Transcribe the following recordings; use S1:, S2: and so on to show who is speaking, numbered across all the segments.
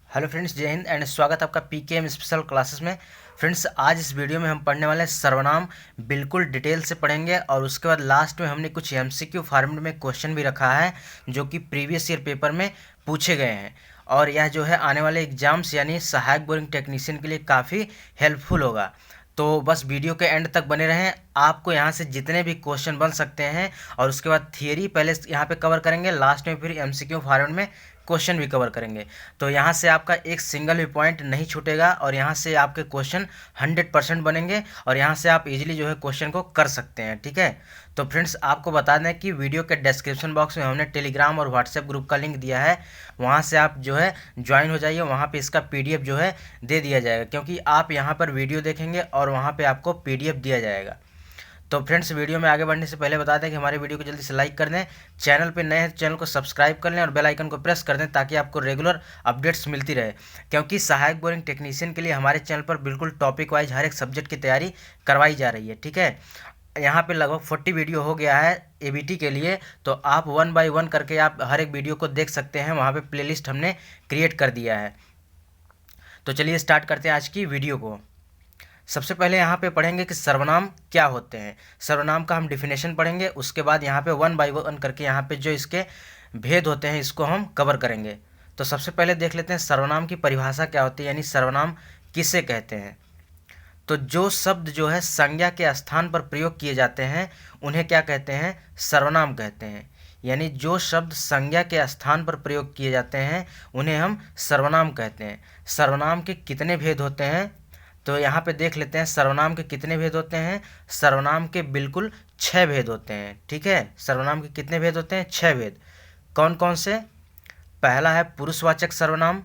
S1: Hello friends, जय Hind and स्वागत आपका पीकेएम स्पेशल क्लासेस में। फ्रेंड्स, आज इस वीडियो में हम पढ़ने वाले हैं सर्वनाम। बिल्कुल डिटेल से पढ़ेंगे और उसके बाद लास्ट में हमने कुछ एमसीक्यू फॉर्मेट में क्वेश्चन भी रखा है जो कि प्रीवियस ईयर पेपर में पूछे गए हैं। और यह जो है आने वाले एग्जाम्स यानी सहायक बोरिंग टेक्नीशियन के लिए काफ़ी हेल्पफुल होगा। तो बस वीडियो के एंड तक बने रहें। आपको यहाँ से जितने भी क्वेश्चन बन सकते हैं और उसके बाद थियरी पहले यहाँ पे कवर करेंगे, लास्ट में फिर एमसीक्यू फॉर्मेट में क्वेश्चन भी कवर करेंगे। तो यहाँ से आपका एक सिंगल भी पॉइंट नहीं छूटेगा और यहाँ से आपके क्वेश्चन 100% बनेंगे और यहाँ से आप इजीली जो है क्वेश्चन को कर सकते हैं। ठीक है, तो फ्रेंड्स आपको बता दें कि वीडियो के डिस्क्रिप्शन बॉक्स में हमने टेलीग्राम और व्हाट्सएप ग्रुप का लिंक दिया है, वहाँ से आप जो है ज्वाइन हो जाइए। वहाँ पे इसका पीडीएफ जो है दे दिया जाएगा, क्योंकि आप यहाँ पर वीडियो देखेंगे और वहाँ पे आपको पीडीएफ दिया जाएगा। तो फ्रेंड्स, वीडियो में आगे बढ़ने से पहले बता दें कि हमारे वीडियो को जल्दी से लाइक कर दें, चैनल पे नए हैं तो चैनल को सब्सक्राइब कर लें और बेल आइकन को प्रेस कर दें ताकि आपको रेगुलर अपडेट्स मिलती रहे। क्योंकि सहायक बोरिंग टेक्नीशियन के लिए हमारे चैनल पर बिल्कुल टॉपिक वाइज हर एक सब्जेक्ट की तैयारी करवाई जा रही है। ठीक है, यहाँ पे लगभग 40 वीडियो हो गया है एबीटी के लिए, तो आप 1 बाय 1 करके आप हर एक वीडियो को देख सकते हैं। वहाँ पे प्लेलिस्ट हमने क्रिएट कर दिया है। तो चलिए स्टार्ट करते हैं आज की वीडियो को। सबसे पहले यहाँ पे पढ़ेंगे कि सर्वनाम क्या होते हैं। सर्वनाम का हम डिफिनेशन पढ़ेंगे, उसके बाद यहाँ पे 1 बाय 1 करके यहाँ पे जो इसके भेद होते हैं इसको हम कवर करेंगे। तो सबसे पहले देख लेते हैं सर्वनाम की परिभाषा क्या होती है, यानी सर्वनाम किसे कहते हैं। तो जो शब्द जो है संज्ञा के स्थान पर प्रयोग किए जाते हैं उन्हें क्या कहते हैं, सर्वनाम कहते हैं। यानी जो शब्द संज्ञा के स्थान पर प्रयोग किए जाते हैं उन्हें हम सर्वनाम कहते हैं। सर्वनाम के कितने भेद होते हैं, तो यहाँ पे देख लेते हैं सर्वनाम के कितने भेद होते हैं। सर्वनाम के बिल्कुल 6 भेद होते हैं। ठीक है, सर्वनाम के कितने भेद होते हैं, 6 भेद। कौन कौन से? पहला है पुरुषवाचक सर्वनाम,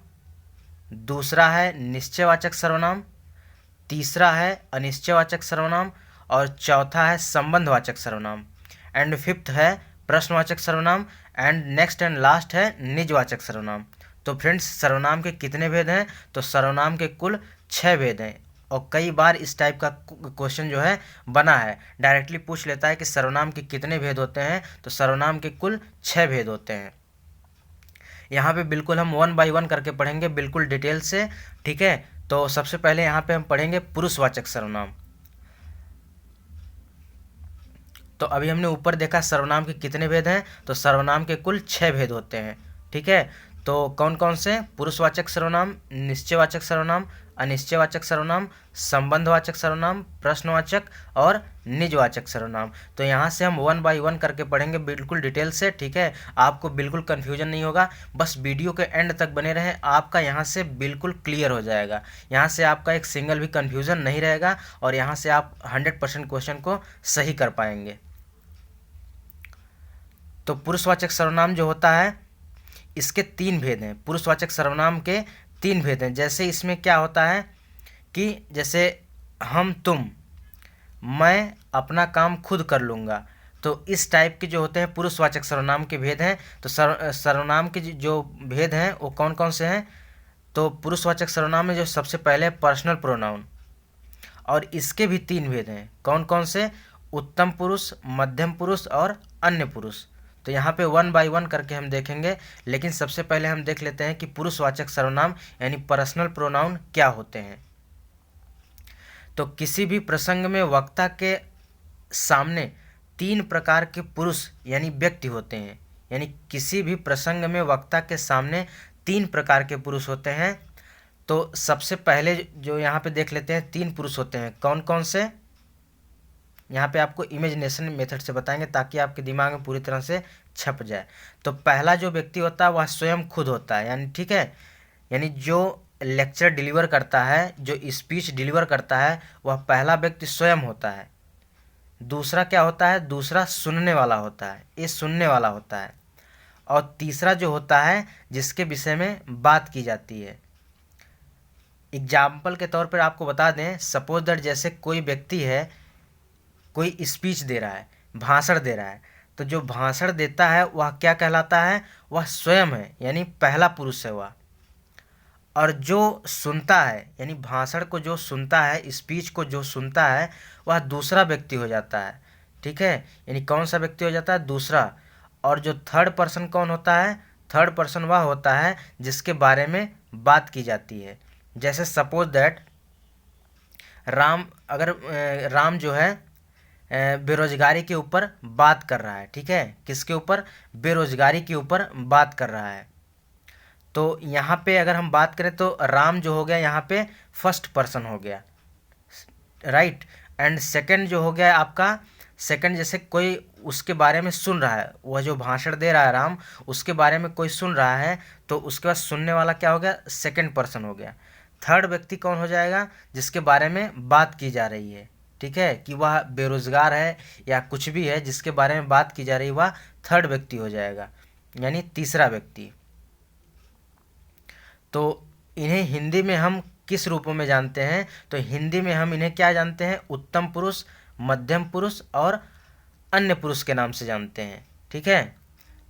S1: दूसरा है निश्चयवाचक सर्वनाम, तीसरा है अनिश्चयवाचक सर्वनाम और चौथा है संबंधवाचक सर्वनाम एंड फिफ्थ है प्रश्नवाचक सर्वनाम एंड नेक्स्ट एंड लास्ट है निजवाचक सर्वनाम। तो फ्रेंड्स, सर्वनाम के कितने भेद हैं, तो सर्वनाम के कुल 6 भेद हैं। और कई बार इस टाइप का क्वेश्चन जो है बना है, डायरेक्टली पूछ लेता है कि सर्वनाम के कितने भेद होते हैं, तो सर्वनाम के कुल 6 भेद होते हैं। यहाँ पे बिल्कुल हम 1 बाय 1 करके पढ़ेंगे बिल्कुल डिटेल से। ठीक है, तो सबसे पहले यहाँ पे हम पढ़ेंगे पुरुषवाचक सर्वनाम। तो अभी हमने ऊपर देखा सर्वनाम के कितने भेद हैं, तो सर्वनाम के कुल 6 भेद होते हैं। ठीक है, तो कौन कौन से? पुरुषवाचक सर्वनाम, निश्चयवाचक सर्वनाम, अनिश्चयवाचक सर्वनाम, संबंधवाचक सर्वनाम, प्रश्नवाचक और निजवाचक सर्वनाम। तो यहाँ से हम 1 बाय 1 करके पढ़ेंगे बिल्कुल डिटेल से। ठीक है, आपको बिल्कुल कन्फ्यूजन नहीं होगा, बस वीडियो के एंड तक बने रहें, आपका यहाँ से बिल्कुल क्लियर हो जाएगा। यहाँ से आपका एक सिंगल भी कन्फ्यूजन नहीं रहेगा और यहाँ से आप 100% क्वेश्चन को सही कर पाएंगे। तो पुरुषवाचक सर्वनाम जो होता है इसके 3 भेद हैं। पुरुषवाचक सर्वनाम के 3 भेद हैं। जैसे इसमें क्या होता है कि जैसे हम, तुम, मैं अपना काम खुद कर लूँगा, तो इस टाइप के जो होते हैं पुरुषवाचक सर्वनाम के भेद हैं। तो सर्वनाम के जो भेद हैं वो कौन कौन से हैं, तो पुरुषवाचक सर्वनाम में जो सबसे पहले पर्सनल प्रोनाउन, और इसके भी 3 भेद हैं। कौन कौन से? उत्तम पुरुष, मध्यम पुरुष और अन्य पुरुष। तो यहाँ पे 1 बाय 1 करके हम देखेंगे, लेकिन सबसे पहले हम देख लेते हैं कि पुरुषवाचक सर्वनाम यानी पर्सनल प्रोनाउन क्या होते हैं। तो किसी भी प्रसंग में वक्ता के सामने 3 प्रकार के पुरुष यानी व्यक्ति होते हैं। यानी किसी भी प्रसंग में वक्ता के सामने 3 प्रकार के पुरुष होते हैं। तो सबसे पहले जो यहाँ पे देख लेते हैं 3 पुरुष होते हैं। कौन कौन से? यहाँ पे आपको इमेजिनेशन मेथड से बताएंगे ताकि आपके दिमाग में पूरी तरह से छप जाए। तो पहला जो व्यक्ति होता है वह स्वयं खुद होता है, यानी ठीक है, यानी जो लेक्चर डिलीवर करता है, जो स्पीच डिलीवर करता है, वह पहला व्यक्ति स्वयं होता है। दूसरा क्या होता है? दूसरा सुनने वाला होता है, ये सुनने वाला होता है। और तीसरा जो होता है जिसके विषय में बात की जाती है। एग्जाम्पल के तौर पर आपको बता दें, सपोज दैट जैसे कोई व्यक्ति है, कोई स्पीच दे रहा है, भाषण दे रहा है, तो जो भाषण देता है वह क्या कहलाता है? वह स्वयं है, यानी पहला पुरुष है वह। और जो सुनता है, यानी भाषण को जो सुनता है, स्पीच को जो सुनता है, वह दूसरा व्यक्ति हो जाता है। ठीक है, यानी कौन सा व्यक्ति हो जाता है? दूसरा। और जो थर्ड पर्सन कौन होता है? थर्ड पर्सन वह होता है जिसके बारे में बात की जाती है। जैसे सपोज दैट राम, अगर राम जो है बेरोजगारी के ऊपर बात कर रहा है, ठीक है, किसके ऊपर? बेरोजगारी के ऊपर बात कर रहा है। तो यहाँ पे अगर हम बात करें तो राम जो हो गया यहाँ पे फर्स्ट पर्सन हो गया, राइट। एंड सेकंड जो हो गया आपका, सेकंड जैसे कोई उसके बारे में सुन रहा है, वह जो भाषण दे रहा है राम, उसके बारे में कोई सुन रहा है, तो उसके बाद सुनने वाला क्या हो गया? सेकंड पर्सन हो गया। थर्ड व्यक्ति कौन हो जाएगा? जिसके बारे में बात की जा रही है, ठीक है, कि वह बेरोजगार है या कुछ भी है जिसके बारे में बात की जा रही है, वह थर्ड व्यक्ति हो जाएगा, यानी तीसरा व्यक्ति। तो इन्हें हिंदी में हम किस रूपों में जानते हैं? तो हिंदी में हम इन्हें क्या जानते हैं? उत्तम पुरुष, मध्यम पुरुष और अन्य पुरुष के नाम से जानते हैं, ठीक है।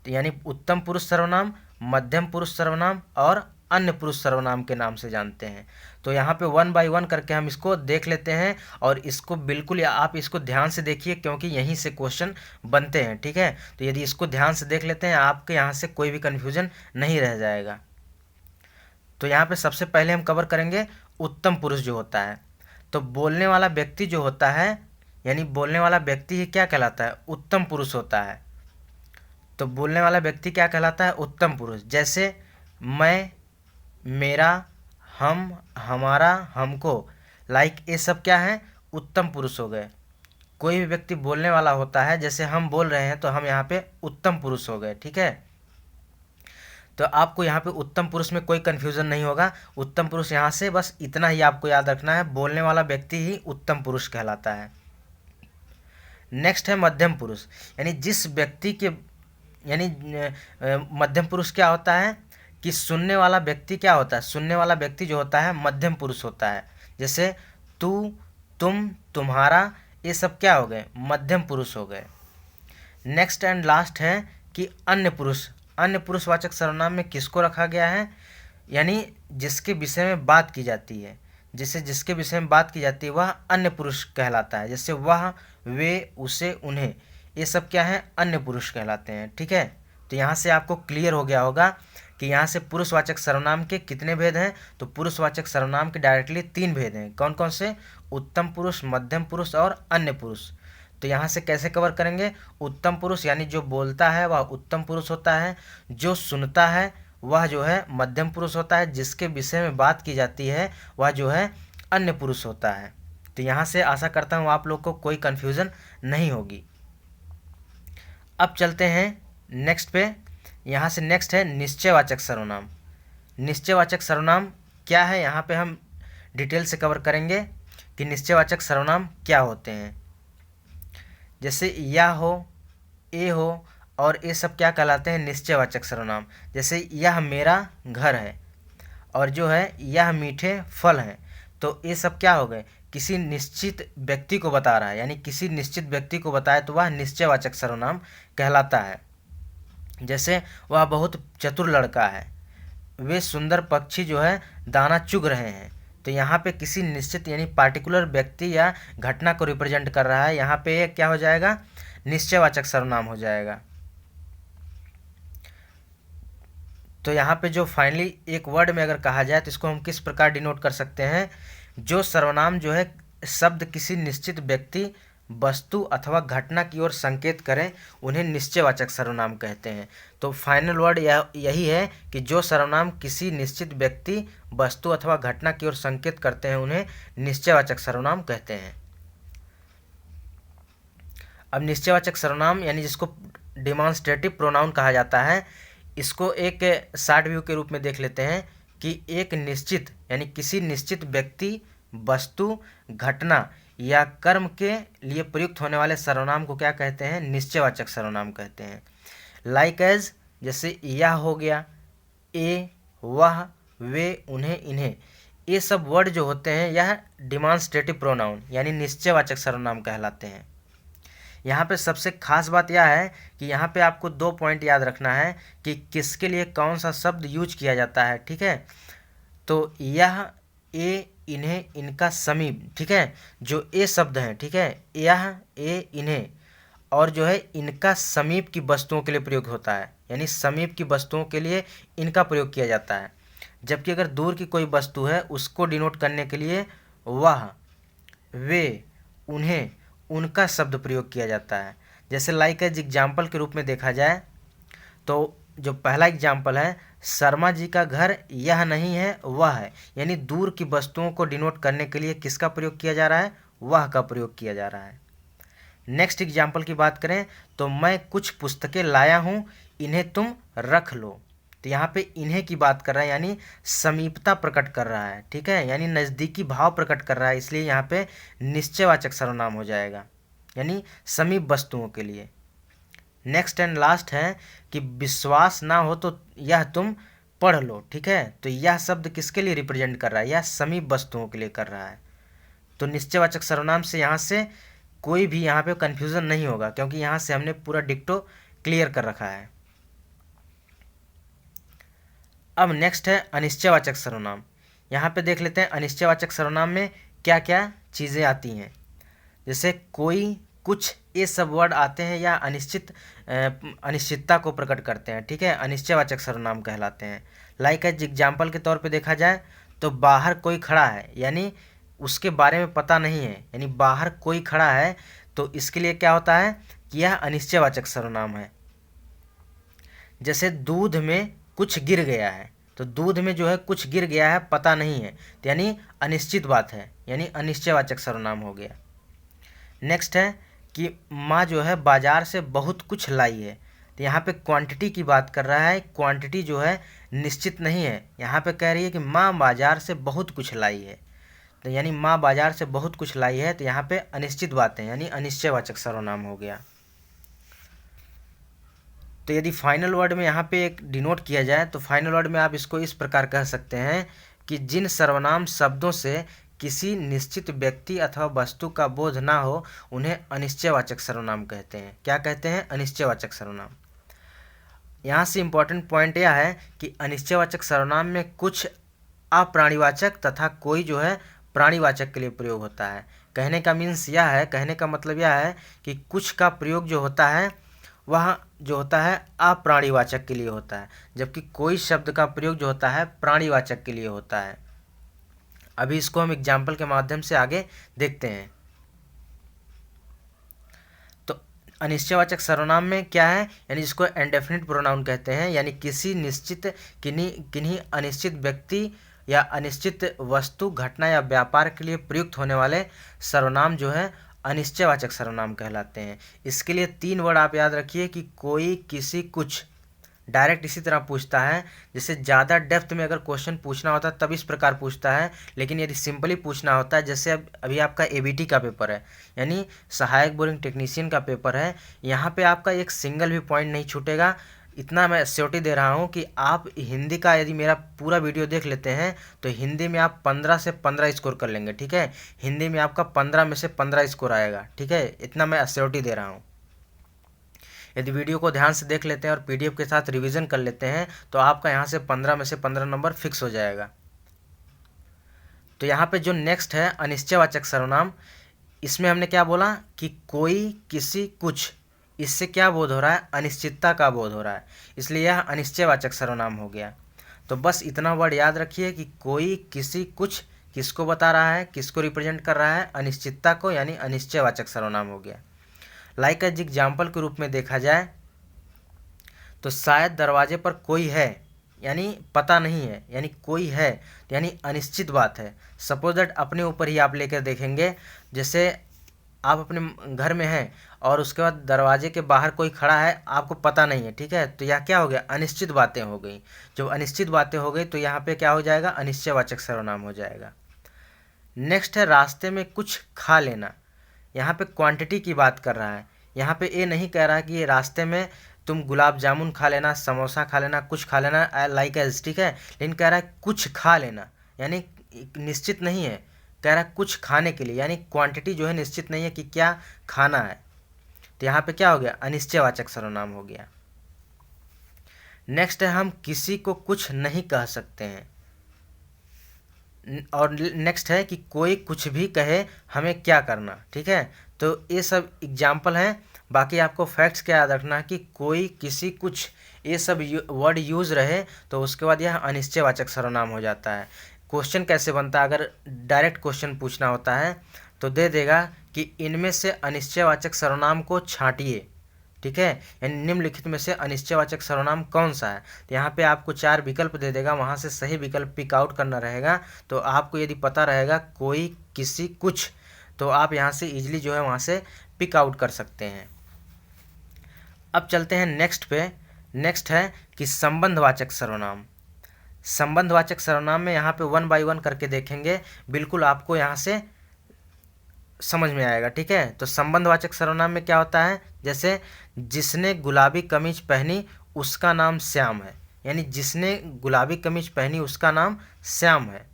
S1: तो यानी उत्तम पुरुष सर्वनाम, मध्यम पुरुष सर्वनाम और अन्य पुरुष सर्वनाम के नाम से जानते हैं। तो यहाँ पे 1 बाय 1 करके हम इसको देख लेते हैं, और इसको बिल्कुल आप इसको ध्यान से देखिए क्योंकि यहीं से क्वेश्चन बनते हैं, ठीक है। तो यदि इसको ध्यान से देख लेते हैं, आपके यहाँ से कोई भी कन्फ्यूजन नहीं रह जाएगा। तो यहाँ पे सबसे पहले हम कवर करेंगे उत्तम पुरुष जो होता है। तो बोलने वाला व्यक्ति जो होता है, यानी बोलने वाला व्यक्ति ही क्या कहलाता है? उत्तम पुरुष होता है। तो बोलने वाला व्यक्ति क्या कहलाता है? उत्तम पुरुष। जैसे मैं, मेरा, हम, हमारा, हमको, लाइक ये सब क्या है? उत्तम पुरुष हो गए। कोई भी व्यक्ति बोलने वाला होता है, जैसे हम बोल रहे हैं तो हम यहाँ पे उत्तम पुरुष हो गए, ठीक है। तो आपको यहाँ पे उत्तम पुरुष में कोई कन्फ्यूज़न नहीं होगा। उत्तम पुरुष यहाँ से बस इतना ही आपको याद रखना है, बोलने वाला व्यक्ति ही उत्तम पुरुष कहलाता है। नेक्स्ट है मध्यम पुरुष, यानी जिस व्यक्ति के, यानी मध्यम पुरुष क्या होता है कि सुनने वाला व्यक्ति क्या होता है? सुनने वाला व्यक्ति जो होता है मध्यम पुरुष होता है। जैसे तू, तुम, तुम्हारा, ये सब क्या हो गए? मध्यम पुरुष हो गए। नेक्स्ट एंड लास्ट है कि अन्य पुरुष। अन्य पुरुषवाचक सर्वनाम में किसको रखा गया है? यानी जिसके विषय में बात की जाती है, जैसे जिसके विषय में बात की जाती है वह अन्य पुरुष कहलाता है। जैसे वह, वे, उसे, उन्हें, ये सब क्या है? अन्य पुरुष कहलाते हैं, ठीक है। तो यहाँ से आपको क्लियर हो गया होगा कि यहाँ से पुरुषवाचक सर्वनाम के कितने भेद हैं। तो पुरुषवाचक सर्वनाम के डायरेक्टली 3 भेद हैं। कौन कौन से? उत्तम पुरुष, मध्यम पुरुष और अन्य पुरुष। तो यहाँ से कैसे कवर करेंगे? उत्तम पुरुष यानी जो बोलता है वह उत्तम पुरुष होता है, जो सुनता है वह जो है मध्यम पुरुष होता है, जिसके विषय में बात की जाती है वह जो है अन्य पुरुष होता है। तो यहाँ से आशा करता हूँ आप लोग को कोई कन्फ्यूज़न नहीं होगी। अब चलते हैं नेक्स्ट पे। यहाँ से नेक्स्ट है निश्चयवाचक सर्वनाम। निश्चयवाचक सर्वनाम क्या है, यहाँ पे हम डिटेल से कवर करेंगे कि निश्चयवाचक सर्वनाम क्या होते हैं। जैसे या हो, ए हो और ये सब क्या कहलाते हैं? निश्चयवाचक सर्वनाम। जैसे यह मेरा घर है और जो है यह मीठे फल हैं, तो ये सब क्या हो गए? किसी निश्चित व्यक्ति को बता रहा है, यानी किसी निश्चित व्यक्ति को बताए तो वह निश्चयवाचक सर्वनाम कहलाता है। जैसे वह बहुत चतुर लड़का है, वे सुंदर पक्षी जो है दाना चुग रहे हैं। तो यहाँ पे किसी निश्चित यानी पार्टिकुलर व्यक्ति या घटना को रिप्रेजेंट कर रहा है, यहाँ पे क्या हो जाएगा? निश्चयवाचक सर्वनाम हो जाएगा। तो यहाँ पे जो फाइनली एक वर्ड में अगर कहा जाए तो इसको हम किस प्रकार डिनोट कर सकते हैं? जो सर्वनाम जो है शब्द किसी निश्चित व्यक्ति, वस्तु अथवा घटना की ओर संकेत करें उन्हें निश्चयवाचक सर्वनाम कहते हैं। तो फाइनल वर्ड यही है कि जो सर्वनाम किसी निश्चित व्यक्ति, वस्तु अथवा घटना की ओर संकेत करते हैं उन्हें निश्चयवाचक सर्वनाम कहते हैं। अब निश्चयवाचक सर्वनाम यानी जिसको डिमॉन्स्ट्रेटिव प्रोनाउन कहा जाता है, इसको एक शॉर्ट व्यू के रूप में देख लेते हैं कि एक निश्चित यानी किसी निश्चित व्यक्ति, वस्तु, घटना या कर्म के लिए प्रयुक्त होने वाले सर्वनाम को क्या कहते हैं? निश्चयवाचक सर्वनाम कहते हैं। लाइक एज, जैसे यह हो गया, ए, वह, वे, उन्हें, इन्हें, ये सब वर्ड जो होते हैं यह डिमॉन्स्ट्रेटिव प्रोनाउन यानी निश्चयवाचक सर्वनाम कहलाते हैं। यहाँ पे सबसे खास बात यह है कि यहाँ पे आपको 2 पॉइंट याद रखना है कि किसके लिए कौन सा शब्द यूज किया जाता है, ठीक है। तो यह, ए, इन्हें, इनका समीप, ठीक है, जो ए शब्द हैं, ठीक है, यह, ए, इन्हें और जो है इनका समीप की वस्तुओं के लिए प्रयोग होता है, यानी समीप की वस्तुओं के लिए इनका प्रयोग किया जाता है। जबकि अगर दूर की कोई वस्तु है उसको डिनोट करने के लिए वह, वे, उन्हें, उनका शब्द प्रयोग किया जाता है। जैसे लाइक एज एग्जाम्पल के रूप में देखा जाए तो जो पहला एग्जाम्पल है, शर्मा जी का घर यह नहीं है वह है, यानी दूर की वस्तुओं को डिनोट करने के लिए किसका प्रयोग किया जा रहा है, वह का प्रयोग किया जा रहा है। नेक्स्ट एग्जाम्पल की बात करें तो मैं कुछ पुस्तकें लाया हूँ, इन्हें तुम रख लो। तो यहाँ पे इन्हें की बात कर रहा है, यानी समीपता प्रकट कर रहा है, ठीक है, यानी नज़दीकी भाव प्रकट कर रहा है, इसलिए यहाँ पे निश्चयवाचक सर्वनाम हो जाएगा, यानी समीप वस्तुओं के लिए। नेक्स्ट एंड लास्ट है कि विश्वास ना हो तो यह तुम पढ़ लो, ठीक है। तो यह शब्द किसके लिए रिप्रेजेंट कर रहा है, यह समीप वस्तुओं के लिए कर रहा है। तो निश्चयवाचक सर्वनाम से यहाँ से कोई भी यहाँ पे कन्फ्यूज़न नहीं होगा, क्योंकि यहाँ से हमने पूरा डिक्टो क्लियर कर रखा है। अब नेक्स्ट है अनिश्चयवाचक सर्वनाम। यहाँ पे देख लेते हैं अनिश्चयवाचक सर्वनाम में क्या क्या चीज़ें आती हैं। जैसे कोई, कुछ, ये सब वर्ड आते हैं या अनिश्चितता को प्रकट करते हैं, ठीक है, अनिश्चयवाचक सर्वनाम कहलाते हैं। लाइक एज एग्जाम्पल के तौर पे देखा जाए तो बाहर कोई खड़ा है, यानी उसके बारे में पता नहीं है, यानी बाहर कोई खड़ा है, तो इसके लिए क्या होता है कि यह अनिश्चयवाचक सर्वनाम है। जैसे दूध में कुछ गिर गया है, तो दूध में जो है कुछ गिर गया है, पता नहीं है, तो यानी अनिश्चित बात है, यानी अनिश्चयवाचक सर्वनाम हो गया। नेक्स्ट है कि माँ जो है बाजार से बहुत कुछ लाई है, तो यहाँ पे क्वांटिटी की बात कर रहा है, क्वांटिटी जो है निश्चित नहीं है, यहाँ पे कह रही है कि माँ बाजार से बहुत कुछ लाई है, तो यानी माँ बाजार से बहुत कुछ लाई है, तो यहाँ पे अनिश्चित बात है, यानी अनिश्चयवाचक सर्वनाम हो गया। तो यदि फाइनल वर्ड में यहाँ पे एक डिनोट किया जाए तो फाइनल वर्ड में आप इसको इस प्रकार कह सकते हैं कि जिन सर्वनाम शब्दों से किसी निश्चित व्यक्ति अथवा वस्तु का बोध ना हो उन्हें अनिश्चयवाचक सर्वनाम कहते हैं। क्या कहते हैं, अनिश्चयवाचक सर्वनाम। यहाँ से इम्पोर्टेंट पॉइंट यह है कि अनिश्चयवाचक सर्वनाम में कुछ अप्राणीवाचक तथा कोई जो है प्राणीवाचक के लिए प्रयोग होता है। कहने का मीन्स यह है, कहने का मतलब यह है कि कुछ का प्रयोग जो होता है वह जो होता है अप्राणीवाचक के लिए होता है, जबकि कोई शब्द का प्रयोग जो होता है प्राणीवाचक के लिए होता है। अभी इसको हम एग्जाम्पल के माध्यम से आगे देखते हैं। तो अनिश्चयवाचक सर्वनाम में क्या है, यानी जिसको इंडेफिनिट प्रोनाउन कहते हैं, यानी किसी निश्चित किन्हीं अनिश्चित व्यक्ति या अनिश्चित वस्तु, घटना या व्यापार के लिए प्रयुक्त होने वाले सर्वनाम जो है अनिश्चयवाचक सर्वनाम कहलाते हैं। इसके लिए 3 वर्ड आप याद रखिए कि कोई, किसी, कुछ। डायरेक्ट इसी तरह पूछता है, जैसे ज़्यादा डेप्थ में अगर क्वेश्चन पूछना होता है तब इस प्रकार पूछता है, लेकिन यदि सिंपली पूछना होता है, जैसे अभी आपका एबीटी का पेपर है, यानी सहायक बोरिंग टेक्नीशियन का पेपर है, यहाँ पे आपका एक सिंगल भी पॉइंट नहीं छूटेगा। इतना मैं श्योरिटी दे रहा हूँ कि आप हिंदी का यदि मेरा पूरा वीडियो देख लेते हैं तो हिंदी में आप 15 से 15 स्कोर कर लेंगे, ठीक है, हिंदी में आपका 15 में से 15 स्कोर आएगा, ठीक है, इतना मैं श्योरिटी दे रहा हूँ। यदि वीडियो को ध्यान से देख लेते हैं और पीडीएफ के साथ रिवीजन कर लेते हैं तो आपका यहाँ से 15 में से 15 नंबर फिक्स हो जाएगा। तो यहाँ पे जो नेक्स्ट है अनिश्चयवाचक सर्वनाम, इसमें हमने क्या बोला कि कोई, किसी, कुछ, इससे क्या बोध हो रहा है, अनिश्चितता का बोध हो रहा है, इसलिए यह अनिश्चयवाचक सर्वनाम हो गया। तो बस इतना वर्ड याद रखिए कि कोई, किसी, कुछ किसको बता रहा है, किसको रिप्रेजेंट कर रहा है, अनिश्चितता को, यानी अनिश्चयवाचक सर्वनाम हो गया। लाइक एज एग्जाम्पल के रूप में देखा जाए तो शायद दरवाजे पर कोई है, यानी पता नहीं है, यानी कोई है, यानी अनिश्चित बात है। सपोज दैट अपने ऊपर ही आप लेकर देखेंगे, जैसे आप अपने घर में हैं और उसके बाद दरवाजे के बाहर कोई खड़ा है, आपको पता नहीं है, ठीक है, तो यह क्या हो गया, अनिश्चित बातें हो गई। जब अनिश्चित बातें हो गई तो यहाँ पे क्या हो जाएगा, अनिश्चयवाचक सर्वनाम हो जाएगा। नेक्स्ट है रास्ते में कुछ खा लेना। यहाँ पे क्वांटिटी की बात कर रहा है, यहाँ पे ये नहीं कह रहा कि ये रास्ते में तुम गुलाब जामुन खा लेना, समोसा खा लेना, कुछ खा लेना, लाइक एज, ठीक है, लेकिन कह रहा है कुछ खा लेना, यानी निश्चित नहीं है, कह रहा है कुछ खाने के लिए, यानी क्वांटिटी जो है निश्चित नहीं है कि क्या खाना है। तो यहाँ पे क्या हो गया, अनिश्चयवाचक सर्वनाम हो गया। नेक्स्ट है हम किसी को कुछ नहीं कह सकते हैं, और नेक्स्ट है कि कोई कुछ भी कहे हमें क्या करना, ठीक है। तो ये सब एग्जाम्पल हैं बाकी आपको फैक्ट्स क्या याद रखना है कि कोई, किसी, कुछ, ये सब वर्ड यूज़ रहे तो उसके बाद यह अनिश्चयवाचक सर्वनाम हो जाता है। क्वेश्चन कैसे बनता है, अगर डायरेक्ट क्वेश्चन पूछना होता है तो दे देगा कि इनमें से अनिश्चयवाचक सर्वनाम को छांटिए, ठीक है, यानी निम्नलिखित में से अनिश्चयवाचक सर्वनाम कौन सा है। तो यहाँ पे आपको 4 विकल्प दे देगा, वहाँ से सही विकल्प पिक आउट करना रहेगा। तो आपको यदि पता रहेगा कोई, किसी, कुछ, तो आप यहाँ से इजीली जो है वहाँ से पिक आउट कर सकते हैं। अब चलते हैं नेक्स्ट पे। नेक्स्ट है कि संबंधवाचक सर्वनाम। संबंधवाचक सर्वनाम में यहाँ पे 1 बाय 1 करके देखेंगे, बिल्कुल आपको यहाँ से समझ में आएगा, ठीक है। तो संबंधवाचक सर्वनाम में क्या होता है, जैसे जिसने गुलाबी कमीज पहनी उसका नाम श्याम है, यानी जिसने गुलाबी कमीज पहनी उसका नाम श्याम है।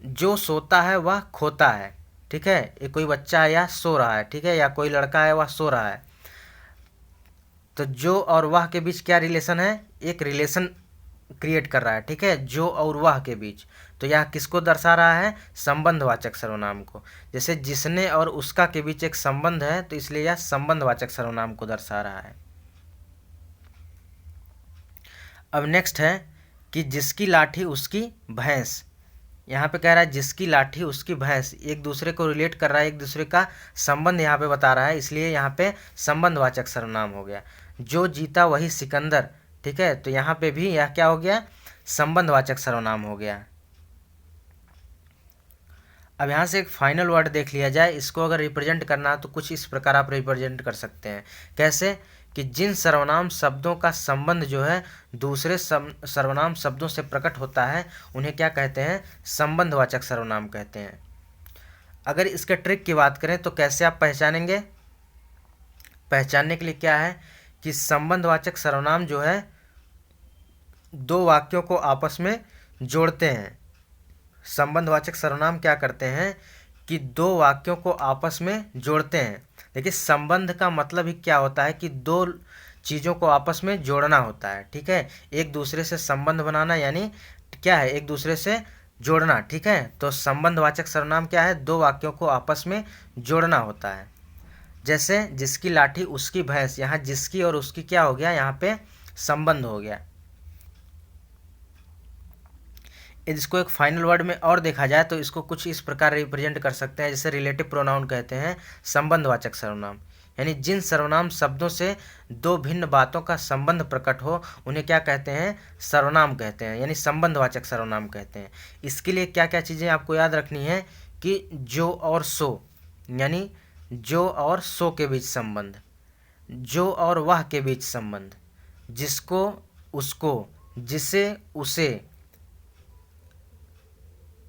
S1: जो सोता है वह खोता है, ठीक है, ये कोई बच्चा है या सो रहा है, ठीक है, या कोई लड़का है वह सो रहा है। तो जो और वह के बीच क्या रिलेशन है, एक रिलेशन क्रिएट कर रहा है, ठीक है, जो और वह के बीच। तो यह किसको दर्शा रहा है, संबंधवाचक सर्वनाम को। जैसे जिसने और उसका के बीच एक संबंध है तो इसलिए यह संबंधवाचक सर्वनाम को दर्शा रहा है। अब नेक्स्ट है कि जिसकी लाठी उसकी भैंस। यहाँ पे कह रहा है जिसकी लाठी उसकी भैंस, एक दूसरे को रिलेट कर रहा है, एक दूसरे का संबंध यहाँ पे बता रहा है, इसलिए यहाँ पे संबंधवाचक सर्वनाम हो गया। जो जीता वही सिकंदर, ठीक है, तो यहाँ पे भी यह क्या हो गया, संबंधवाचक सर्वनाम हो गया। अब यहाँ से एक फाइनल वर्ड देख लिया जाए, इसको अगर रिप्रेजेंट करना है तो कुछ इस प्रकार आप रिप्रेजेंट कर सकते हैं। कैसे, कि जिन सर्वनाम शब्दों का संबंध जो है दूसरे सर्वनाम शब्दों से प्रकट होता है उन्हें क्या कहते हैं, संबंधवाचक सर्वनाम कहते हैं। अगर इसके ट्रिक की बात करें तो कैसे आप पहचानेंगे, पहचानने के लिए क्या है कि संबंधवाचक सर्वनाम जो है दो वाक्यों को आपस में जोड़ते हैं। संबंधवाचक सर्वनाम क्या करते हैं कि दो वाक्यों को आपस में जोड़ते हैं। देखिए संबंध का मतलब ही क्या होता है कि दो चीज़ों को आपस में जोड़ना होता है, ठीक है, एक दूसरे से संबंध बनाना, यानी क्या है, एक दूसरे से जोड़ना, ठीक है। तो संबंधवाचक सर्वनाम क्या है, दो वाक्यों को आपस में जोड़ना होता है। जैसे जिसकी लाठी उसकी भैंस, यहाँ जिसकी और उसकी क्या हो गया, यहाँ पे संबंध हो गया। इसको एक फाइनल वर्ड में और देखा जाए तो इसको कुछ इस प्रकार रिप्रेजेंट कर सकते हैं, जैसे रिलेटिव प्रोनाउन कहते हैं संबंधवाचक सर्वनाम, यानी जिन सर्वनाम शब्दों से दो भिन्न बातों का संबंध प्रकट हो उन्हें क्या कहते हैं, सर्वनाम कहते हैं, यानी संबंधवाचक सर्वनाम कहते हैं। इसके लिए क्या क्या चीज़ें आपको याद रखनी है कि जो और सो, यानी जो और सो के बीच संबंध, जो और वह के बीच संबंध, जिसको उसको, जिसे उसे,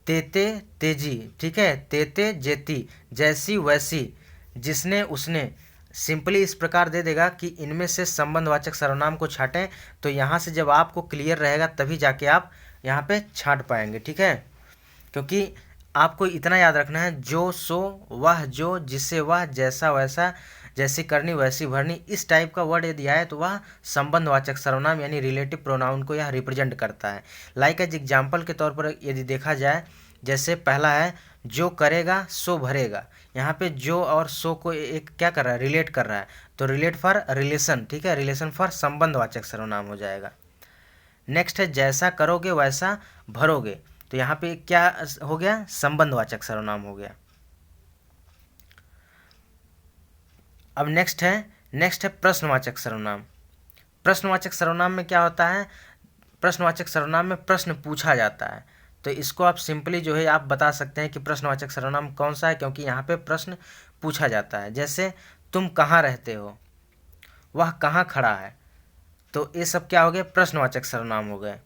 S1: तेते तेजी, ठीक है, तेते जेती, जैसी वैसी, जिसने उसने। सिंपली इस प्रकार दे देगा कि इनमें से संबंधवाचक सर्वनाम को छाटें। तो यहाँ से जब आपको क्लियर रहेगा तभी जाके आप यहाँ पे छाट पाएंगे, ठीक है, क्योंकि आपको इतना याद रखना है, जो सो, वह जो, जिसे वह, जैसा वैसा, जैसी करनी वैसी भरनी, इस टाइप का वर्ड यदि आए तो वह संबंधवाचक सर्वनाम यानी रिलेटिव प्रोनाउन को यह रिप्रेजेंट करता है। लाइक एज एग्जाम्पल के तौर पर यदि देखा जाए, जैसे पहला है जो करेगा सो भरेगा, यहाँ पे जो और सो को एक क्या कर रहा है, रिलेट कर रहा है, तो रिलेट फॉर रिलेशन, ठीक है, रिलेशन फॉर संबंधवाचक सर्वनाम हो जाएगा। नेक्स्ट है जैसा करोगे वैसा भरोगे, तो यहाँ पे क्या हो गया, संबंधवाचक सर्वनाम हो गया। अब नेक्स्ट है प्रश्नवाचक सर्वनाम। प्रश्नवाचक सर्वनाम में क्या होता है, प्रश्नवाचक सर्वनाम में प्रश्न पूछा जाता है। तो इसको आप सिंपली जो है आप बता सकते हैं कि प्रश्नवाचक सर्वनाम कौन सा है, क्योंकि यहाँ पे प्रश्न पूछा जाता है। जैसे तुम कहाँ रहते हो, वह कहाँ खड़ा है, तो ये सब क्या हो गए, प्रश्नवाचक सर्वनाम हो गए।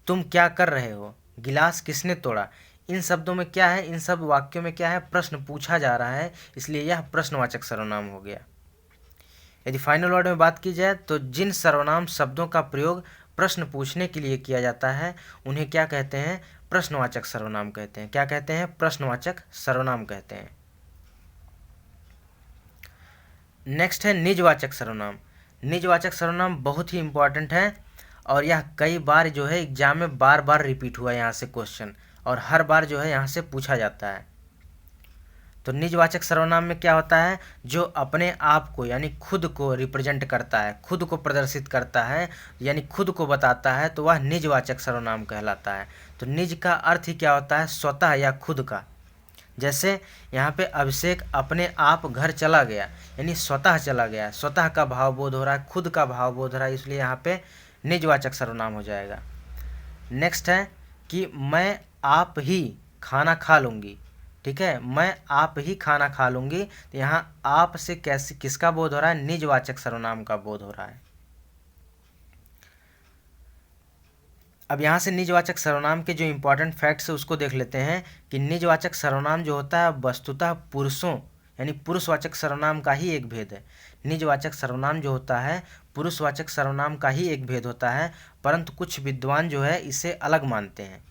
S1: तुम क्या कर रहे हो, गिलास किसने तोड़ा, इन शब्दों में क्या है, इन सब वाक्यों में क्या है, प्रश्न पूछा जा रहा है, इसलिए यह प्रश्नवाचक सर्वनाम हो गया। यदि फाइनल वर्ड में बात की जाए तो जिन सर्वनाम शब्दों का प्रयोग प्रश्न पूछने के लिए किया जाता है उन्हें क्या कहते हैं, प्रश्नवाचक सर्वनाम कहते हैं। क्या कहते हैं, प्रश्नवाचक सर्वनाम कहते हैं। नेक्स्ट है निजवाचक सर्वनाम। निजवाचक सर्वनाम बहुत ही इंपॉर्टेंट है और यह कई बार जो है एग्जाम में बार बार रिपीट हुआ है यहाँ से क्वेश्चन, और हर बार जो है यहाँ से पूछा जाता है। तो निजवाचक सर्वनाम में क्या होता है, जो अपने आप को यानी खुद को रिप्रेजेंट करता है, खुद को प्रदर्शित करता है, यानी खुद को बताता है, तो वह निजवाचक सर्वनाम कहलाता है। तो निज का अर्थ ही क्या होता है, स्वतः या खुद का। जैसे यहाँ पे अभिषेक अपने आप घर चला गया, यानी स्वतः चला गया, स्वतः का भाव बोध हो रहा है, खुद का भाव बोध हो रहा है, इसलिए यहाँ पे निजवाचक सर्वनाम हो जाएगा। नेक्स्ट है कि मैं आप ही खाना खा लूँगी, ठीक है, मैं आप ही खाना खा लूँगी, तो यहाँ आप से कैसे किसका बोध हो रहा है, निजवाचक सर्वनाम का बोध हो रहा है। अब यहाँ से निजवाचक सर्वनाम के जो इम्पोर्टेंट फैक्ट्स है उसको देख लेते हैं कि निजवाचक सर्वनाम जो होता है वस्तुतः पुरुषों यानी पुरुषवाचक सर्वनाम का ही एक भेद है। निजवाचक सर्वनाम जो होता है पुरुषवाचक सर्वनाम का ही एक भेद होता है, परंतु कुछ विद्वान जो है इसे अलग मानते हैं।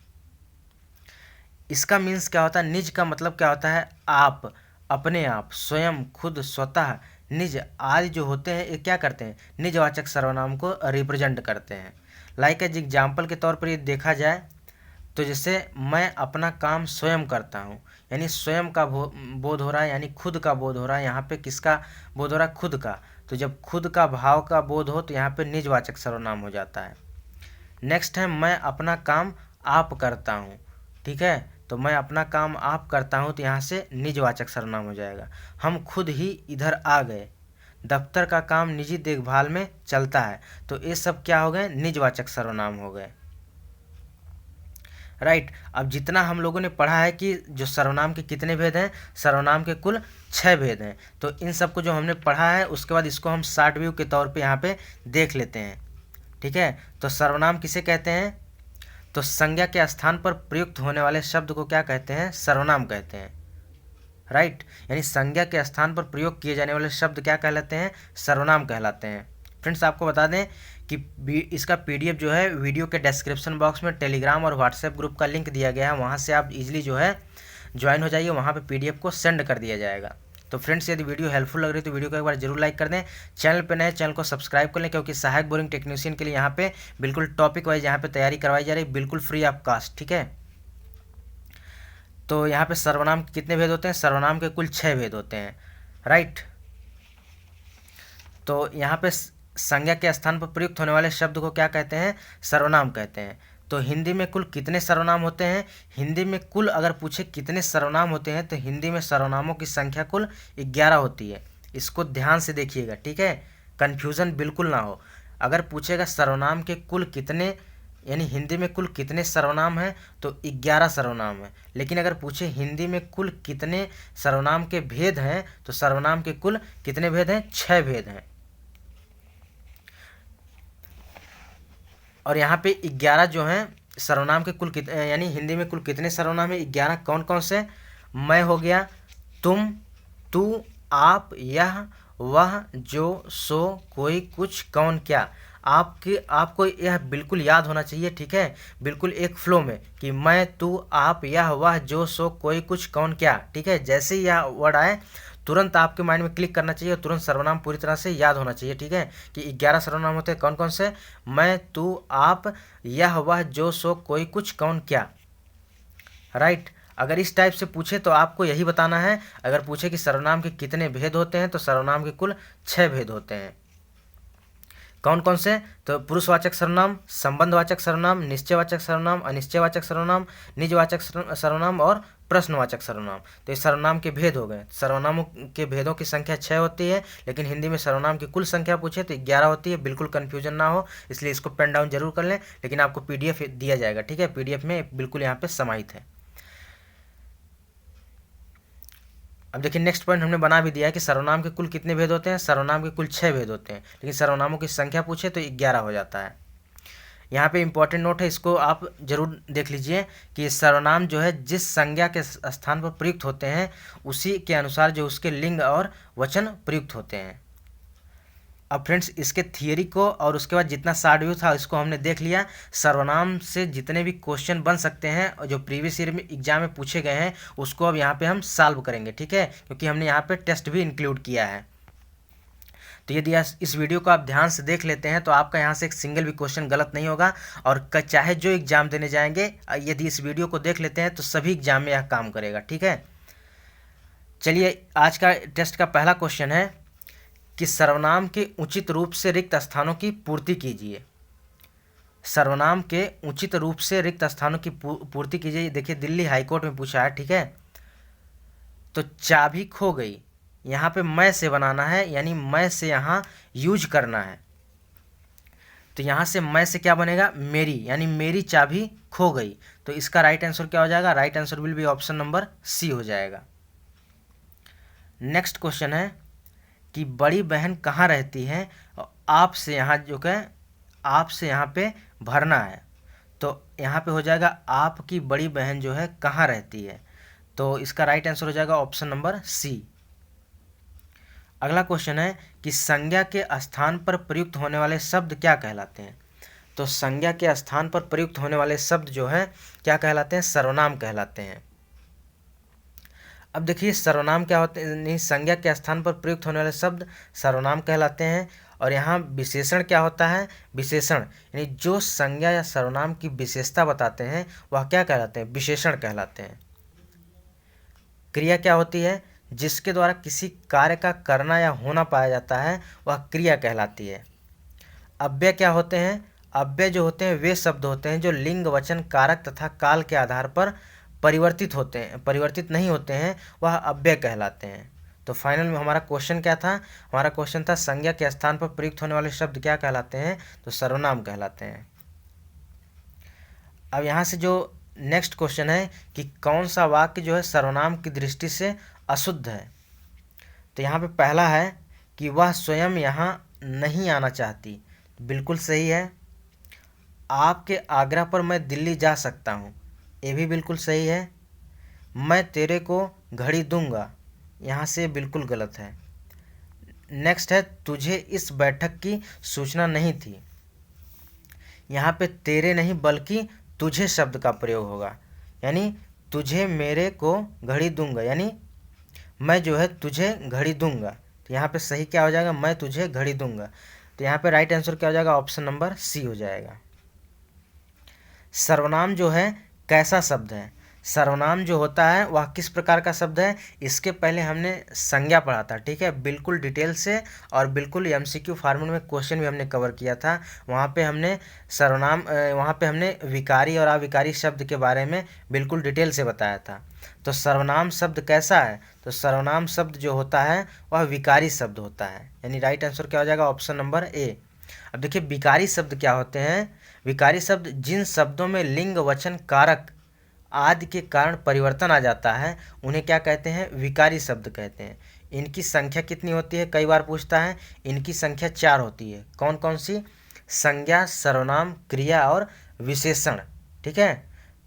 S1: इसका मीन्स क्या होता है, निज का मतलब क्या होता है, आप, अपने आप, स्वयं, खुद, स्वतः, निज आदि जो होते हैं ये क्या करते हैं, निजवाचक सर्वनाम को रिप्रेजेंट करते हैं। लाइक एज एग्जाम्पल के तौर पर ये देखा जाए तो जैसे मैं अपना काम स्वयं करता हूँ, यानी स्वयं का बोध हो रहा है, यानी खुद का बोध हो रहा है। यहाँ पे किसका बोध हो रहा है, खुद का। तो जब खुद का भाव का बोध हो तो यहाँ पे निजवाचक सर्वनाम हो जाता है। नेक्स्ट है मैं अपना काम आप करता हूँ, ठीक है, तो मैं अपना काम आप करता हूँ, तो यहाँ से निजवाचक सर्वनाम हो जाएगा। हम खुद ही इधर आ गए, दफ्तर का काम निजी देखभाल में चलता है, तो ये सब क्या हो गए, निजवाचक सर्वनाम हो गए। राइट। अब जितना हम लोगों ने पढ़ा है कि जो सर्वनाम के कितने भेद हैं, सर्वनाम के कुल 6 भेद हैं। तो इन सब को जो हमने पढ़ा है उसके बाद इसको हम शॉर्ट व्यू के तौर पे यहाँ पे देख लेते हैं, ठीक है। तो सर्वनाम किसे कहते हैं, तो संज्ञा के स्थान पर प्रयुक्त होने वाले शब्द को क्या कहते हैं, सर्वनाम कहते हैं। राइट, यानी संज्ञा के स्थान पर प्रयोग किए जाने वाले शब्द क्या कहलाते हैं, सर्वनाम कहलाते हैं। फ्रेंड्स आपको बता दें कि इसका पीडीएफ जो है वीडियो के डिस्क्रिप्शन बॉक्स में टेलीग्राम और व्हाट्सएप ग्रुप का लिंक दिया गया है, वहाँ से आप इजीली जो है ज्वाइन हो जाइए, वहाँ पे पीडीएफ को सेंड कर दिया जाएगा। तो फ्रेंड्स यदि वीडियो हेल्पफुल लग रही है तो वीडियो को एक बार जरूर लाइक कर दें, चैनल पे नए चैनल को सब्सक्राइब कर लें, क्योंकि सहायक बोरिंग टेक्नीशियन के लिए यहाँ पे बिल्कुल टॉपिक वाइज यहाँ पे तैयारी करवाई जा रही है, बिल्कुल फ्री ऑफ कास्ट, ठीक है। तो यहाँ पे सर्वनाम के कितने भेद होते हैं, सर्वनाम के कुल 6 भेद होते हैं। राइट, तो यहाँ पे संज्ञा के स्थान पर प्रयुक्त होने वाले शब्द को क्या कहते हैं, सर्वनाम कहते हैं। तो हिंदी में कुल कितने सर्वनाम होते हैं, हिंदी में कुल अगर पूछे कितने सर्वनाम होते हैं तो हिंदी में सर्वनामों की संख्या कुल 11 होती है। इसको ध्यान से देखिएगा, ठीक है, कन्फ्यूज़न बिल्कुल ना हो। अगर पूछेगा सर्वनाम के कुल कितने, यानी हिंदी में कुल कितने सर्वनाम हैं, तो 11 सर्वनाम है। लेकिन अगर पूछे हिंदी में कुल कितने सर्वनाम के भेद हैं, तो सर्वनाम के कुल कितने भेद हैं, 6 भेद हैं। और यहाँ पे 11 जो हैं सर्वनाम के कुल यानी हिंदी में कुल कितने सर्वनाम है, 11। कौन कौन से, मैं हो गया, तुम, तू, आप, यह, वह, जो, सो, कोई, कुछ, कौन, क्या। आपको यह बिल्कुल याद होना चाहिए, ठीक है, बिल्कुल एक फ्लो में कि मैं, तू, आप, यह, वह, जो, सो, कोई, कुछ, कौन, क्या, ठीक है। जैसे ही यह वर्ड आए तुरंत आपके माइंड में क्लिक करना चाहिए और तुरंत सर्वनाम पूरी तरह से याद होना चाहिए, ठीक है, कि 11 सर्वनाम होते हैं। कौन कौन से, मैं, तू, आप, यह, वह, जो, सो, कोई, कुछ, कौन, क्या। राइट, अगर इस टाइप से पूछे तो आपको यही बताना है। अगर पूछे कि सर्वनाम के कितने भेद होते हैं, तो सर्वनाम के कुल 6 भेद होते हैं। कौन कौन से, तो पुरुषवाचक सर्वनाम, संबंधवाचक सर्वनाम, निश्चयवाचक सर्वनाम, अनिश्चयवाचक सर्वनाम, निजवाचक सर्वनाम और प्रश्नवाचक सर्वनाम। तो ये सर्वनाम के भेद हो गए। सर्वनामों के भेदों की संख्या 6 होती है, लेकिन हिंदी में सर्वनाम की कुल संख्या पूछे तो 11 होती है। बिल्कुल कन्फ्यूजन ना हो, इसलिए इसको पेन डाउन जरूर कर लें, लेकिन आपको पीडीएफ दिया जाएगा, ठीक है, पीडीएफ में बिल्कुल यहाँ पे समाहित है। अब देखिए नेक्स्ट पॉइंट हमने बना भी दिया है कि सर्वनाम के कुल कितने भेद होते हैं, सर्वनाम के कुल 6 भेद होते हैं, लेकिन सर्वनामों की संख्या पूछे तो 11 हो जाता है। यहाँ पे इंपॉर्टेंट नोट है, इसको आप जरूर देख लीजिए कि सर्वनाम जो है जिस संज्ञा के स्थान पर प्रयुक्त होते हैं उसी के अनुसार जो उसके लिंग और वचन प्रयुक्त होते हैं। अब फ्रेंड्स इसके थियरी को और उसके बाद जितना शॉर्ट व्यू था इसको हमने देख लिया। सर्वनाम से जितने भी क्वेश्चन बन सकते हैं और जो प्रीवियस ईयर में एग्जाम में पूछे गए हैं उसको अब यहाँ पे हम सॉल्व करेंगे, ठीक है, क्योंकि हमने यहाँ पे टेस्ट भी इंक्लूड किया है। तो यदि इस वीडियो को आप ध्यान से देख लेते हैं तो आपका यहाँ से एक सिंगल भी क्वेश्चन गलत नहीं होगा, और चाहे जो एग्ज़ाम देने जाएंगे यदि इस वीडियो को देख लेते हैं तो सभी एग्जाम में यह काम करेगा, ठीक है। चलिए आज का टेस्ट का पहला क्वेश्चन है कि सर्वनाम के उचित रूप से रिक्त स्थानों की पूर्ति कीजिए। सर्वनाम के उचित रूप से रिक्त स्थानों की पूर्ति कीजिए। देखिए दिल्ली हाईकोर्ट में पूछा है, ठीक है। तो चाबी खो गई, यहाँ पे मैं से बनाना है, यानी मैं से यहाँ यूज करना है। तो यहाँ से मैं से क्या बनेगा, मेरी, यानी मेरी चाबी खो गई। तो इसका राइट आंसर क्या हो जाएगा, right answer will be option number C हो जाएगा। नेक्स्ट क्वेश्चन है कि बड़ी बहन कहाँ रहती है, आपसे यहाँ जो है आपसे यहाँ पे भरना है। तो यहाँ पे हो जाएगा आपकी बड़ी बहन जो है कहाँ रहती है। तो इसका राइट आंसर हो जाएगा ऑप्शन नंबर सी। अगला क्वेश्चन है कि संज्ञा के स्थान पर प्रयुक्त होने वाले शब्द क्या कहलाते हैं। तो संज्ञा के स्थान पर प्रयुक्त होने वाले शब्द जो है क्या कहलाते हैं, सर्वनाम कहलाते हैं। अब देखिए सर्वनाम क्या होते हैं, नहीं, संज्ञा के स्थान पर प्रयुक्त होने वाले शब्द सर्वनाम कहलाते हैं। और यहाँ विशेषण क्या होता है, विशेषण यानी जो संज्ञा या सर्वनाम की विशेषता बताते हैं वह क्या कहलाते हैं, विशेषण कहलाते हैं। क्रिया क्या होती है, जिसके द्वारा किसी कार्य का करना या होना पाया जाता है वह क्रिया कहलाती है। अव्यय क्या होते हैं, अव्यय जो होते हैं वे शब्द होते हैं जो लिंग, वचन, कारक तथा काल के आधार पर परिवर्तित नहीं होते हैं, वह अव्यय कहलाते हैं। तो फाइनल में हमारा क्वेश्चन क्या था, हमारा क्वेश्चन था संज्ञा के स्थान पर प्रयुक्त होने वाले शब्द क्या कहलाते हैं, तो सर्वनाम कहलाते हैं। अब यहाँ से जो नेक्स्ट क्वेश्चन है कि कौन सा वाक्य जो है सर्वनाम की दृष्टि से अशुद्ध है। तो यहाँ पे पहला है कि वह स्वयं यहाँ नहीं आना चाहती, बिल्कुल सही है। आपके आग्रह पर मैं दिल्ली जा सकता हूँ, ये भी बिल्कुल सही है। मैं तेरे को घड़ी दूंगा, यहाँ से बिल्कुल गलत है। नेक्स्ट है तुझे इस बैठक की सूचना नहीं थी, यहाँ पे तेरे नहीं बल्कि तुझे शब्द का प्रयोग होगा, यानी तुझे मेरे को घड़ी दूंगा, यानी मैं जो है तुझे घड़ी दूंगा। तो यहाँ पे सही क्या हो जाएगा, मैं तुझे घड़ी दूंगा। तो यहाँ पे राइट आंसर क्या हो जाएगा, ऑप्शन नंबर सी हो जाएगा। सर्वनाम जो है कैसा शब्द है, सर्वनाम जो होता है वह किस प्रकार का शब्द है, इसके पहले हमने संज्ञा पढ़ा था, ठीक है, बिल्कुल डिटेल से। और बिल्कुल एमसीक्यू फॉर्मेट में क्वेश्चन भी हमने कवर किया था। वहाँ पे हमने सर्वनाम वहाँ पे हमने विकारी और अविकारी शब्द के बारे में बिल्कुल डिटेल से बताया था। तो सर्वनाम शब्द कैसा है, तो सर्वनाम शब्द जो होता है वह विकारी शब्द होता है, यानी राइट आंसर क्या हो जाएगा, ऑप्शन नंबर ए। अब देखिए विकारी शब्द क्या होते हैं, विकारी शब्द जिन शब्दों में लिंग, वचन, कारक आदि के कारण परिवर्तन आ जाता है उन्हें क्या कहते हैं, विकारी शब्द कहते हैं। इनकी संख्या कितनी होती है, कई बार पूछता है। इनकी संख्या 4 होती है। कौन कौन सी, संज्ञा, सर्वनाम, क्रिया और विशेषण, ठीक है।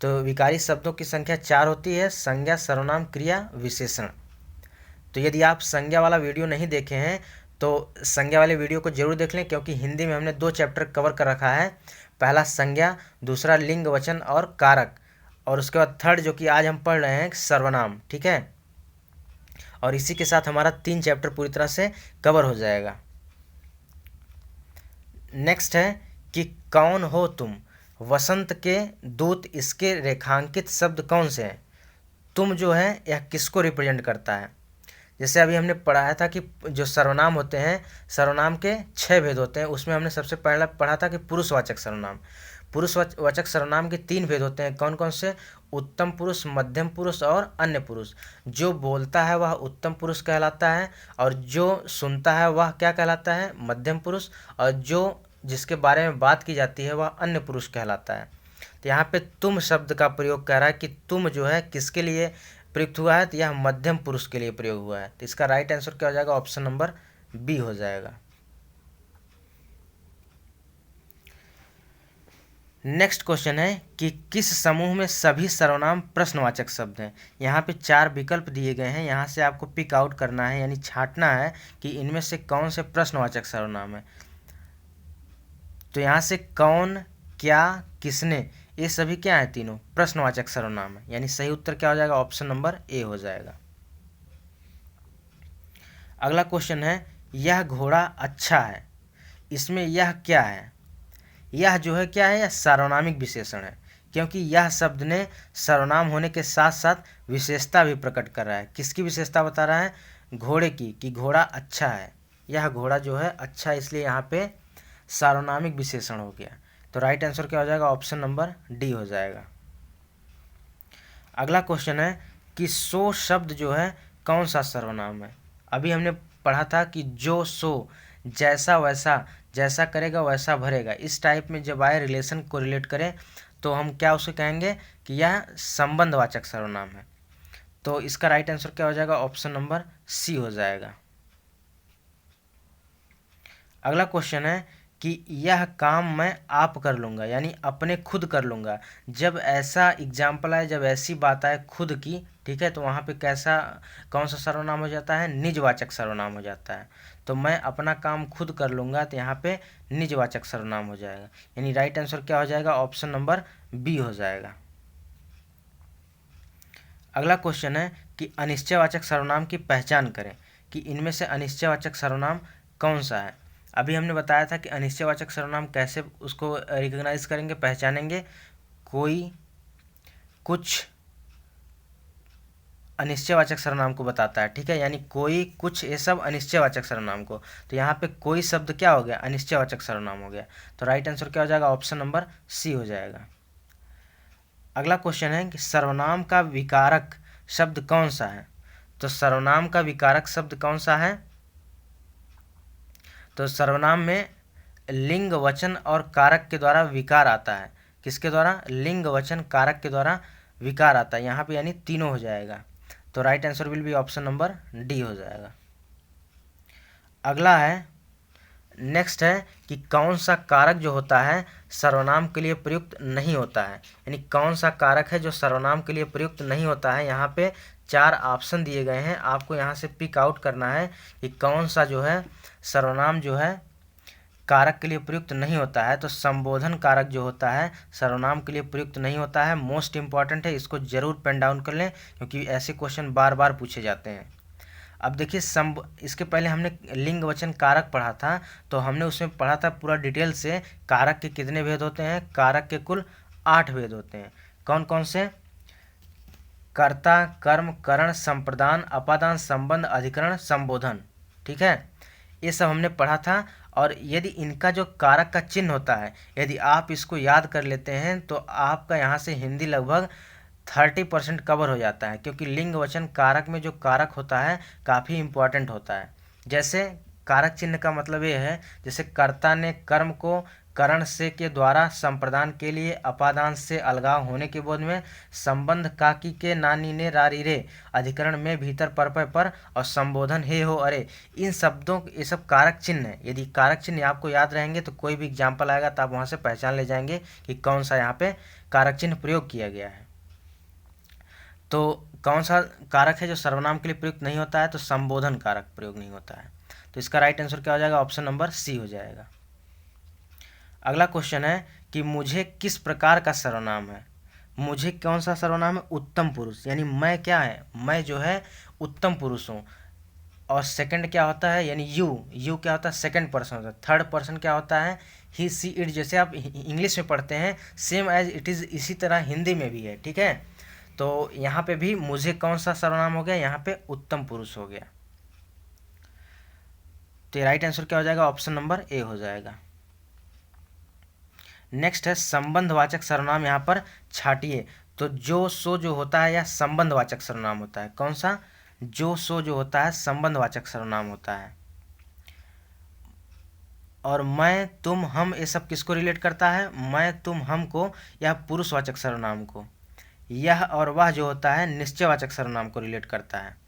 S1: तो विकारी शब्दों की संख्या 4 होती है, संज्ञा, सर्वनाम, क्रिया, विशेषण। तो यदि आप संज्ञा वाला वीडियो नहीं देखे हैं तो संज्ञा वाले वीडियो को जरूर देख लें, क्योंकि हिंदी में हमने 2 चैप्टर कवर कर रखा है। पहला संज्ञा, दूसरा लिंग, वचन और कारक, और उसके बाद थर्ड जो कि आज हम पढ़ रहे हैं सर्वनाम, ठीक है। और इसी के साथ हमारा 3 चैप्टर पूरी तरह से कवर हो जाएगा। नेक्स्ट है कि कौन हो तुम, वसंत के दूत, इसके रेखांकित शब्द कौन से हैं। तुम जो है यह किसको रिप्रेजेंट करता है। जैसे अभी हमने पढ़ाया था कि जो सर्वनाम होते हैं, सर्वनाम के 6 भेद होते हैं। उसमें हमने सबसे पहला पढ़ा था कि पुरुषवाचक सर्वनाम। पुरुषवाचक सर्वनाम के 3 भेद होते हैं, कौन कौन से, उत्तम पुरुष, मध्यम पुरुष और अन्य पुरुष। जो बोलता है वह उत्तम पुरुष कहलाता है, और जो सुनता है वह क्या कहलाता है, मध्यम पुरुष, और जो जिसके बारे में बात की जाती है वह अन्य पुरुष कहलाता है। तो यहाँ पे तुम शब्द का प्रयोग कह रहा है कि तुम जो है किसके लिए प्रयुक्त हुआ है, तो यह मध्यम पुरुष के लिए प्रयोग हुआ है। तो इसका राइट आंसर क्या हो जाएगा, ऑप्शन नंबर बी हो जाएगा। नेक्स्ट क्वेश्चन है कि किस समूह में सभी सर्वनाम प्रश्नवाचक शब्द हैं। यहाँ पे 4 विकल्प दिए गए हैं, यहाँ से आपको पिक आउट करना है, यानी छांटना है कि इनमें से कौन से प्रश्नवाचक सर्वनाम है। तो यहाँ से कौन, क्या, किसने, ये सभी क्या है, तीनों प्रश्नवाचक सर्वनाम है, यानी सही उत्तर क्या हो जाएगा, ऑप्शन नंबर ए हो जाएगा। अगला क्वेश्चन है यह घोड़ा अच्छा है, इसमें यह क्या है। यह जो है क्या है, यह सार्वनामिक विशेषण है, क्योंकि यह शब्द ने सर्वनाम होने के साथ साथ विशेषता भी प्रकट कर रहा है। किसकी विशेषता बता रहा है? घोड़े की, कि घोड़ा अच्छा है, यह घोड़ा जो है अच्छा है, इसलिए यहाँ पे सार्वनामिक विशेषण हो गया। तो राइट आंसर क्या हो जाएगा? ऑप्शन नंबर डी हो जाएगा। अगला क्वेश्चन है कि सो शब्द जो है कौन सा सर्वनाम है? अभी हमने पढ़ा था कि जो सो, जैसा वैसा, जैसा करेगा वैसा भरेगा, इस टाइप में जब आए रिलेशन को रिलेट करें तो हम क्या उसे कहेंगे कि यह संबंधवाचक सर्वनाम है। तो इसका राइट आंसर क्या हो जाएगा? ऑप्शन नंबर सी हो जाएगा। अगला क्वेश्चन है कि यह काम मैं आप कर लूँगा, यानी अपने खुद कर लूँगा। जब ऐसा एग्जाम्पल आए, जब ऐसी बात आए खुद की, ठीक है, तो वहाँ पे कैसा, कौन सा सर्वनाम हो जाता है? निजवाचक सर्वनाम हो जाता है। तो मैं अपना काम खुद कर लूँगा, तो यहाँ पे निजवाचक सर्वनाम हो जाएगा, यानी राइट आंसर क्या हो जाएगा? ऑप्शन नंबर बी हो जाएगा। अगला क्वेश्चन है कि अनिश्चयवाचक सर्वनाम की पहचान करें, कि इनमें से अनिश्चयवाचक सर्वनाम कौन सा है। अभी हमने बताया था कि अनिश्चयवाचक सर्वनाम कैसे उसको रिकॉग्नाइज करेंगे, पहचानेंगे। कोई, कुछ अनिश्चयवाचक सर्वनाम को बताता है, ठीक है, यानी कोई, कुछ, ये सब अनिश्चयवाचक सर्वनाम को। तो यहाँ पे कोई शब्द क्या हो गया? अनिश्चयवाचक सर्वनाम हो गया। तो राइट आंसर क्या हो जाएगा? ऑप्शन नंबर सी हो जाएगा। अगला क्वेश्चन है कि सर्वनाम का विकारक शब्द कौन सा है? तो सर्वनाम का विकारक शब्द कौन सा है? तो सर्वनाम में लिंग, वचन और कारक के द्वारा विकार आता है। किसके द्वारा? लिंग, वचन, कारक के द्वारा विकार आता है, यहाँ पे यानी तीनों हो जाएगा। तो right answer will be option number D हो जाएगा। अगला है, नेक्स्ट है कि कौन सा कारक जो होता है सर्वनाम के लिए प्रयुक्त नहीं होता है, यानी कौन सा कारक है जो सर्वनाम के लिए प्रयुक्त नहीं होता है। यहाँ पे 4 ऑप्शन दिए गए हैं, आपको यहाँ से पिक आउट करना है कि कौन सा जो है सर्वनाम जो है कारक के लिए प्रयुक्त नहीं होता है। तो संबोधन कारक जो होता है सर्वनाम के लिए प्रयुक्त नहीं होता है। मोस्ट इंपॉर्टेंट है, इसको जरूर पेन डाउन कर लें, क्योंकि ऐसे क्वेश्चन बार बार पूछे जाते हैं। अब देखिए, इसके पहले हमने लिंग, वचन, कारक पढ़ा था, तो हमने उसमें पढ़ा था पूरा डिटेल से कारक के कितने भेद होते हैं। कारक के कुल 8 भेद होते हैं। कौन कौन से? कर्ता, कर्म, करण, संप्रदान, अपादान, संबंध, अधिकरण, संबोधन, ठीक है, ये सब हमने पढ़ा था। और यदि इनका जो कारक का चिन्ह होता है, यदि आप इसको याद कर लेते हैं तो आपका यहाँ से हिंदी लगभग 30% कवर हो जाता है, क्योंकि लिंग, वचन, कारक में जो कारक होता है काफ़ी इम्पोर्टेंट होता है। जैसे कारक चिन्ह का मतलब ये है, जैसे कर्ता ने कर्म को करण से के द्वारा संप्रदान के लिए अपादान से अलगाव होने के बोध में, संबंध काकी के नानी ने रारी रे, अधिकरण में भीतर पर और संबोधन हे हो अरे, इन शब्दों, ये सब कारक चिन्ह है। यदि कारक चिन्ह आपको याद रहेंगे तो कोई भी एग्जाम्पल आएगा तो आप वहाँ से पहचान ले जाएंगे कि कौन सा यहाँ पे कारक चिन्ह प्रयोग किया गया है। तो कौन सा कारक है जो सर्वनाम के लिए प्रयुक्त नहीं होता है? तो संबोधन कारक प्रयोग नहीं होता है। तो इसका राइट आंसर क्या हो जाएगा? ऑप्शन नंबर सी हो जाएगा। अगला क्वेश्चन है कि मुझे किस प्रकार का सर्वनाम है? मुझे कौन सा सर्वनाम है? उत्तम पुरुष, यानी मैं क्या है? मैं जो है उत्तम पुरुष हूँ। और सेकंड क्या होता है? यानी यू क्या होता है? सेकंड पर्सन होता है। थर्ड पर्सन क्या होता है? ही, सी, इट, जैसे आप इंग्लिश में पढ़ते हैं सेम एज इट इज़, इसी तरह हिंदी में भी है, ठीक है। तो यहाँ पे भी मुझे कौन सा सर्वनाम हो गया? यहाँ पे उत्तम पुरुष हो गया। तो राइट आंसर क्या हो जाएगा? ऑप्शन नंबर ए हो जाएगा। नेक्स्ट है संबंधवाचक सर्वनाम, यहाँ पर छाटिए। तो जो सो जो होता है यह संबंधवाचक सर्वनाम होता है। कौन सा? जो सो जो होता है संबंधवाचक सर्वनाम होता है। और मैं, तुम, हम, ये सब किसको रिलेट करता है? मैं, तुम, हम को, यह पुरुषवाचक सर्वनाम को। यह और वह जो होता है निश्चयवाचक सर्वनाम को रिलेट करता है।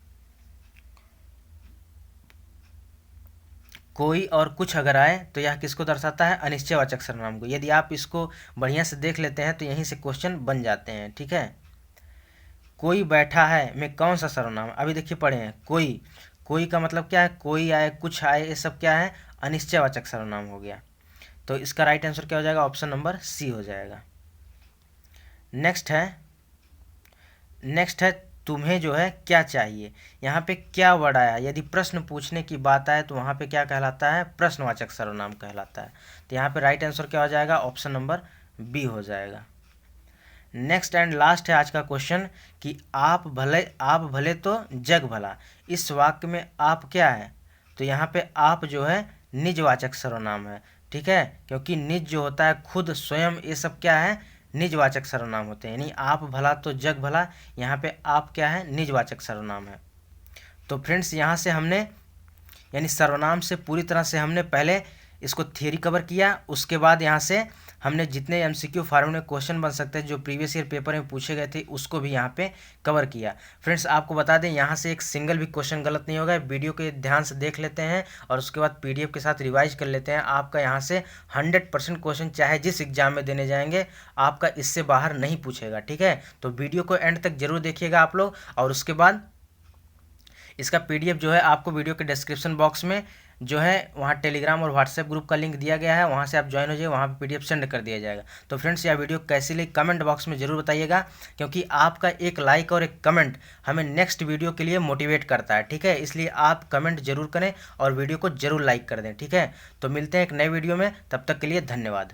S1: कोई और कुछ अगर आए तो यह किसको दर्शाता है? अनिश्चयवाचक सर्वनाम को। यदि आप इसको बढ़िया से देख लेते हैं तो यहीं से क्वेश्चन बन जाते हैं, ठीक है। कोई बैठा है में कौन सा सर्वनाम? अभी देखिए पढ़े हैं, कोई, कोई का मतलब क्या है? कोई आए, कुछ आए, ये सब क्या है? अनिश्चयवाचक सर्वनाम हो गया। तो इसका राइट आंसर क्या हो जाएगा? ऑप्शन नंबर सी हो जाएगा। नेक्स्ट है तुम्हें जो है क्या चाहिए। यहाँ पे क्या वर्ड आया? यदि प्रश्न पूछने की बात आए तो वहाँ पे क्या कहलाता है? प्रश्नवाचक सर्वनाम कहलाता है। तो यहाँ पे राइट आंसर क्या हो जाएगा? ऑप्शन नंबर बी हो जाएगा। नेक्स्ट एंड लास्ट है आज का क्वेश्चन कि आप भले तो जग भला। इस वाक्य में आप क्या है? तो यहाँ पे आप जो है निजवाचक सर्वनाम है, ठीक है, क्योंकि निज जो होता है खुद, स्वयं, ये सब क्या है? निजवाचक सर्वनाम होते हैं। यानी आप भला तो जग भला, यहाँ पे आप क्या है? निजवाचक सर्वनाम है। तो फ्रेंड्स यहाँ से हमने यानी सर्वनाम से पूरी तरह से हमने पहले इसको थियरी कवर किया, उसके बाद यहाँ से हमने जितने एमसीक्यू फॉर्मेट में क्वेश्चन बन सकते हैं जो प्रीवियस ईयर पेपर में पूछे गए थे उसको भी यहाँ पे कवर किया। फ्रेंड्स आपको बता दें यहाँ से एक सिंगल भी क्वेश्चन गलत नहीं होगा। वीडियो के ध्यान से देख लेते हैं और उसके बाद पीडीएफ के साथ रिवाइज कर लेते हैं। आपका यहाँ से 100% क्वेश्चन चाहे जिस एग्जाम में देने जाएंगे आपका इससे बाहर नहीं पूछेगा, ठीक है। तो वीडियो को एंड तक जरूर देखिएगा आप लोग, और उसके बाद इसका पीडीएफ जो है आपको वीडियो के डिस्क्रिप्शन बॉक्स में जो है वहाँ टेलीग्राम और व्हाट्सएप ग्रुप का लिंक दिया गया है, वहाँ से आप ज्वाइन हो जाइए, वहाँ पे पीडीएफ सेंड कर दिया जाएगा। तो फ्रेंड्स यह वीडियो कैसी लगी कमेंट बॉक्स में ज़रूर बताइएगा, क्योंकि आपका एक लाइक और एक कमेंट हमें नेक्स्ट वीडियो के लिए मोटिवेट करता है, ठीक है। इसलिए आप कमेंट जरूर करें और वीडियो को जरूर लाइक कर दें, ठीक है। तो मिलते हैं एक नए वीडियो में, तब तक के लिए धन्यवाद।